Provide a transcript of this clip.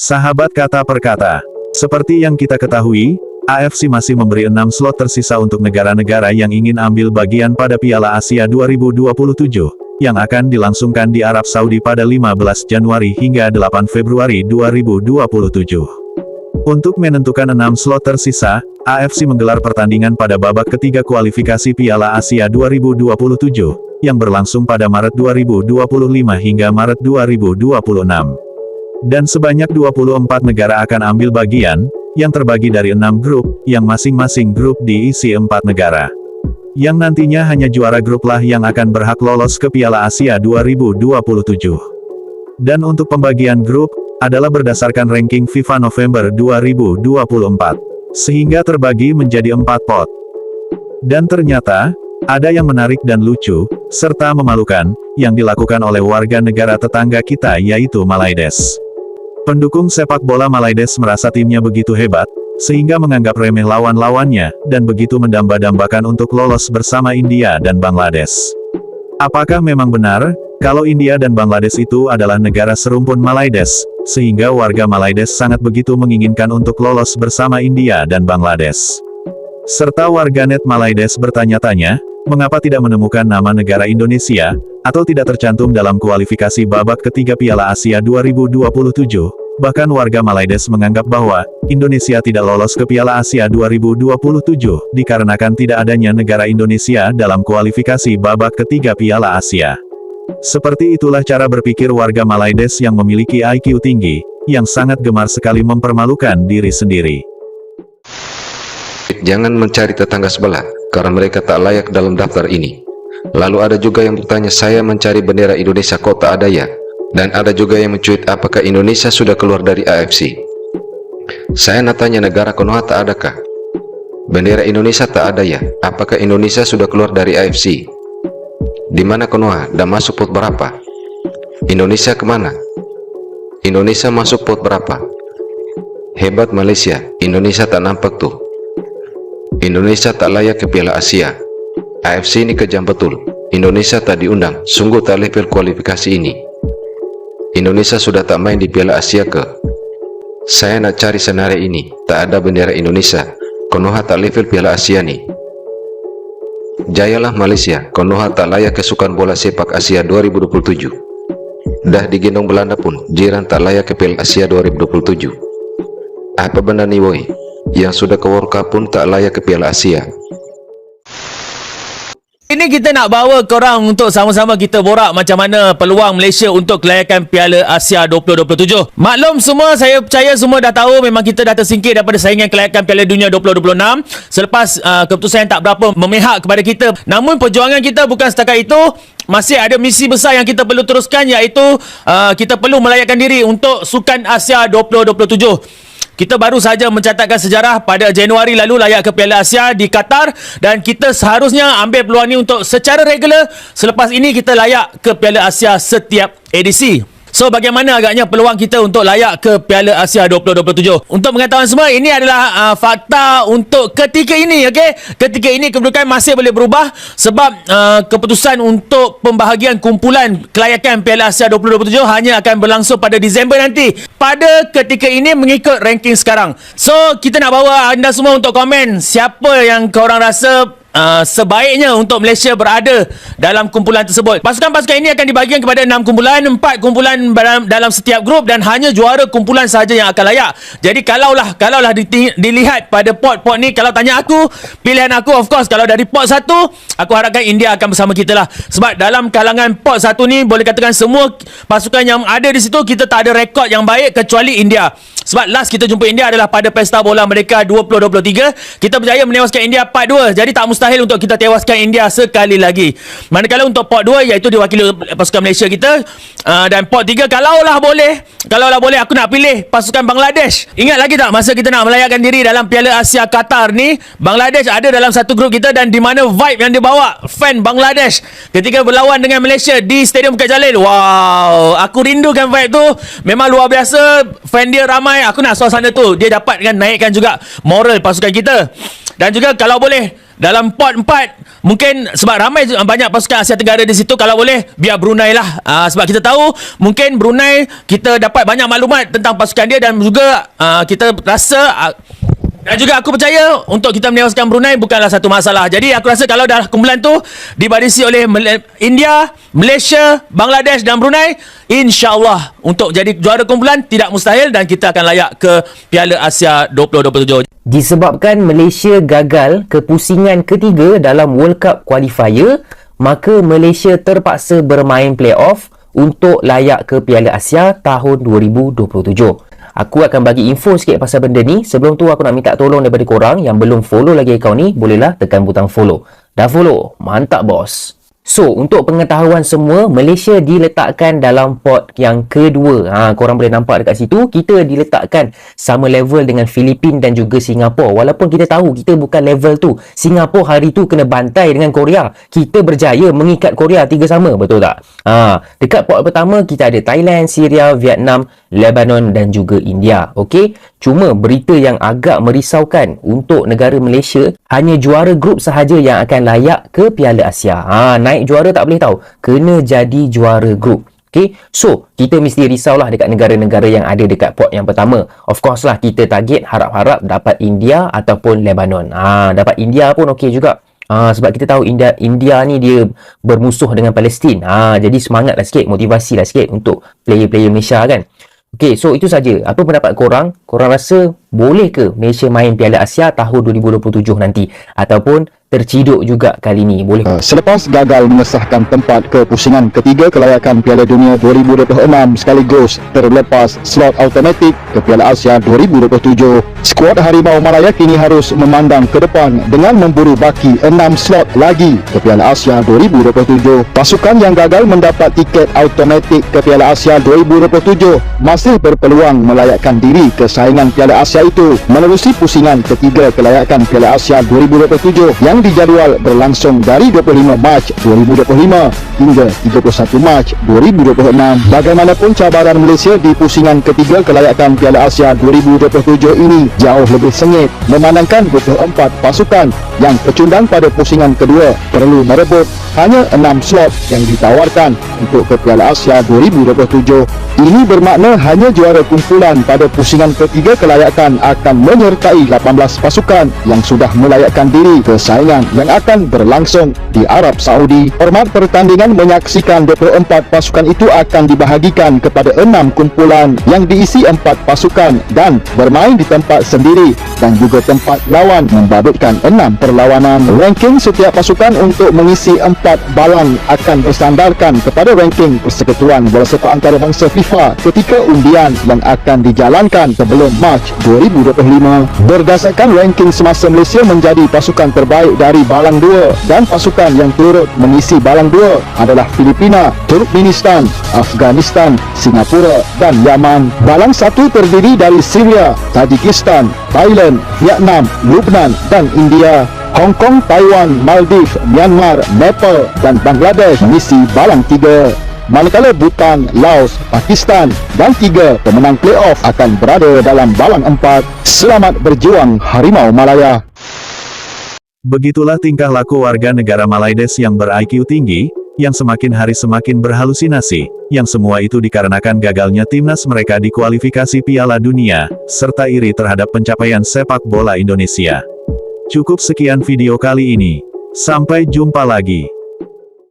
Sahabat kata per kata, seperti yang kita ketahui, AFC masih memberi 6 slot tersisa untuk negara-negara yang ingin ambil bagian pada Piala Asia 2027, yang akan dilangsungkan di Arab Saudi pada 15 Januari hingga 8 Februari 2027. Untuk menentukan 6 slot tersisa, AFC menggelar pertandingan pada babak ketiga kualifikasi Piala Asia 2027, yang berlangsung pada Maret 2025 hingga Maret 2026. Dan sebanyak 24 negara akan ambil bagian, yang terbagi dari 6 grup, yang masing-masing grup diisi 4 negara. Yang nantinya hanya juara grup lah yang akan berhak lolos ke Piala Asia 2027. Dan untuk pembagian grup, adalah berdasarkan ranking FIFA November 2024. Sehingga terbagi menjadi 4 pot. Dan ternyata, ada yang menarik dan lucu, serta memalukan, yang dilakukan oleh warga negara tetangga kita yaitu Malaides. Pendukung sepak bola Malaides merasa timnya begitu hebat, sehingga menganggap remeh lawan-lawannya, dan begitu mendamba-dambakan untuk lolos bersama India dan Bangladesh. Apakah memang benar, kalau India dan Bangladesh itu adalah negara serumpun Malaides, sehingga warga Malaides sangat begitu menginginkan untuk lolos bersama India dan Bangladesh? Serta warganet Malaides bertanya-tanya, mengapa tidak menemukan nama negara Indonesia, atau tidak tercantum dalam kualifikasi babak ketiga Piala Asia 2027, bahkan warga Malaides menganggap bahwa, Indonesia tidak lolos ke Piala Asia 2027, dikarenakan tidak adanya negara Indonesia dalam kualifikasi babak ketiga Piala Asia. Seperti itulah cara berpikir warga Malaides yang memiliki IQ tinggi, yang sangat gemar sekali mempermalukan diri sendiri. Jangan mencari tetangga sebelah, karena mereka tak layak dalam daftar ini. Lalu ada juga yang bertanya, saya mencari bendera Indonesia kok tak ada ya? Dan ada juga yang mencuit, apakah Indonesia sudah keluar dari AFC? Saya nak tanya, negara Konoha tak adakah? Bendera Indonesia tak ada ya? Apakah Indonesia sudah keluar dari AFC? Di mana Konoha? Dan masuk pot berapa? Indonesia kemana? Indonesia masuk pot berapa? Hebat Malaysia, Indonesia tak nampak tuh. Indonesia tak layak ke Piala Asia. AFC ini kejam betul. Indonesia tak diundang, sungguh tak level kualifikasi ini. Indonesia sudah tak main di Piala Asia ke? Saya nak cari senario ini, tak ada bendera Indonesia. Konoha tak level Piala Asia nih. Jayalah Malaysia, Konoha tak layak ke Sukan Bola Sepak Asia 2027. Dah digendong Belanda pun, jiran tak layak ke Piala Asia 2027. Apa benda nih woi? Yang sudah ke World Cup pun tak layak ke Piala Asia. Ini kita nak bawa korang untuk sama-sama kita borak macam mana peluang Malaysia untuk kelayakan Piala Asia 2027. Maklum semua, saya percaya semua dah tahu memang kita dah tersingkir daripada saingan kelayakan Piala Dunia 2026 selepas keputusan yang tak berapa memihak kepada kita. Namun perjuangan kita bukan setakat itu. Masih ada misi besar yang kita perlu teruskan, iaitu kita perlu melayakkan diri untuk Sukan Asia 2027. Kita baru saja mencatatkan sejarah pada Januari lalu layak ke Piala Asia di Qatar, dan kita seharusnya ambil peluang ini untuk secara regular. Selepas ini kita layak ke Piala Asia setiap edisi. So bagaimana agaknya peluang kita untuk layak ke Piala Asia 2027? Untuk pengetahuan semua, ini adalah fakta untuk ketika ini, okey? Ketika ini kedudukan masih boleh berubah sebab keputusan untuk pembahagian kumpulan kelayakan Piala Asia 2027 hanya akan berlangsung pada Disember nanti. Pada ketika ini mengikut ranking sekarang. So kita nak bawa anda semua untuk komen siapa yang korang rasa sebaiknya untuk Malaysia berada dalam kumpulan tersebut. Pasukan-pasukan ini akan dibagikan kepada 6 kumpulan, 4 kumpulan dalam setiap grup, dan hanya juara kumpulan sahaja yang akan layak. Jadi kalaulah dilihat pada pot-pot ni, kalau tanya aku, pilihan aku of course kalau dari pot 1, aku harapkan India akan bersama kita lah. Sebab dalam kalangan pot 1 ni, boleh katakan semua pasukan yang ada di situ, kita tak ada rekod yang baik kecuali India. Sebab last kita jumpa India adalah pada Pesta Bola Merdeka 2023. Kita berjaya menewaskan India 4-2. Jadi tak mustahil untuk kita tewaskan India sekali lagi. Manakala untuk pot 2, iaitu diwakili pasukan Malaysia kita, dan pot 3, kalaulah boleh aku nak pilih pasukan Bangladesh. Ingat lagi tak masa kita nak melayakkan diri dalam Piala Asia Qatar ni, Bangladesh ada dalam satu grup kita, dan di mana vibe yang dibawa fan Bangladesh ketika berlawan dengan Malaysia di Stadium Bukit Jalil. Wow, aku rindukan vibe tu. Memang luar biasa, fan dia ramai. Aku nak suasana tu, dia dapat kan naikkan juga moral pasukan kita. Dan juga kalau boleh dalam pot 4, mungkin sebab ramai banyak pasukan Asia Tenggara di situ, kalau boleh biar Brunei lah. Sebab kita tahu mungkin Brunei kita dapat banyak maklumat tentang pasukan dia, dan juga kita rasa dan juga aku percaya untuk kita menewaskan Brunei bukanlah satu masalah. Jadi aku rasa kalau dah kumpulan tu dibarisi oleh India, Malaysia, Bangladesh dan Brunei, insya-Allah untuk jadi juara kumpulan tidak mustahil, dan kita akan layak ke Piala Asia 2027. Disebabkan Malaysia gagal ke pusingan ketiga dalam World Cup qualifier, maka Malaysia terpaksa bermain playoff untuk layak ke Piala Asia tahun 2027. Aku akan bagi info sikit pasal benda ni. Sebelum tu aku nak minta tolong daripada korang yang belum follow lagi akaun ni, bolehlah tekan butang follow. Dah follow? Mantap bos. So, untuk pengetahuan semua, Malaysia diletakkan dalam pot yang kedua. Korang boleh nampak dekat situ, kita diletakkan sama level dengan Filipina dan juga Singapura. Walaupun kita tahu kita bukan level tu. Singapura hari tu kena bantai dengan Korea. Kita berjaya mengikat Korea 3 sama, betul tak? Dekat pot pertama, kita ada Thailand, Syria, Vietnam, Lebanon dan juga India. Okey, cuma berita yang agak merisaukan untuk negara Malaysia, hanya juara grup sahaja yang akan layak ke Piala Asia. Naik juara tak boleh tahu, kena jadi juara grup. Okay, so kita mesti risaulah dekat negara-negara yang ada dekat pot yang pertama. Of course lah, kita target harap-harap dapat India ataupun Lebanon. Dapat India pun okey juga. Sebab kita tahu India ni dia bermusuh dengan Palestin. Jadi semangatlah sikit, motivasilah sikit untuk player-player Malaysia kan. Okey, so itu saja. Apa pendapat korang? Korang rasa boleh ke Malaysia main Piala Asia tahun 2027 nanti? Ataupun terciduk juga kali ni? Boleh. Selepas gagal mengesahkan tempat ke pusingan ketiga kelayakan Piala Dunia 2026 sekaligus terlepas slot automatik ke Piala Asia 2027, skuad Harimau Malaya kini harus memandang ke depan dengan memburu baki 6 slot lagi ke Piala Asia 2027. Pasukan yang gagal mendapat tiket automatik ke Piala Asia 2027 masih berpeluang melayakkan diri ke saingan Piala Asia itu menerusi pusingan ketiga kelayakan Piala Asia 2027 yang dijadual berlangsung dari 25 Mac 2025 hingga 31 Mac 2026. Bagaimanapun, cabaran Malaysia di pusingan ketiga kelayakan Piala Asia 2027 ini jauh lebih sengit memandangkan 24 pasukan yang pecundang pada pusingan kedua perlu merebut hanya 6 slot yang ditawarkan untuk ke Piala Asia 2027. Ini bermakna hanya juara kumpulan pada pusingan ketiga kelayakan akan menyertai 18 pasukan yang sudah melayakkan diri ke saingan yang akan berlangsung di Arab Saudi. Format pertandingan menyaksikan 24 pasukan itu akan dibahagikan kepada 6 kumpulan yang diisi 4 pasukan dan bermain di tempat sendiri dan juga tempat lawan membabitkan 6 perlawanan. Ranking setiap pasukan untuk mengisi 4 balang akan bersandarkan kepada ranking Persekutuan Bola Sepak Antarabangsa FIFA ketika undian yang akan dijalankan sebelum Mac 2025. Berdasarkan ranking semasa, Malaysia menjadi pasukan terbaik dari balang 2 dan pasukan yang turut mengisi balang 2 adalah Filipina, Turkmenistan, Afghanistan, Singapura dan Yaman. Balang 1 terdiri dari Syria, Tajikistan, Thailand, Vietnam, Lebanon dan India. Hong Kong, Taiwan, Maldives, Myanmar, Nepal dan Bangladesh mengisi balang 3. Manakala Bhutan, Laos, Pakistan dan 3 pemenang playoff akan berada dalam balang 4. Selamat berjuang Harimau Malaya. Begitulah tingkah laku warga negara Malaides yang ber-IQ tinggi, yang semakin hari semakin berhalusinasi, yang semua itu dikarenakan gagalnya timnas mereka di kualifikasi Piala Dunia, serta iri terhadap pencapaian sepak bola Indonesia. Cukup sekian video kali ini. Sampai jumpa lagi.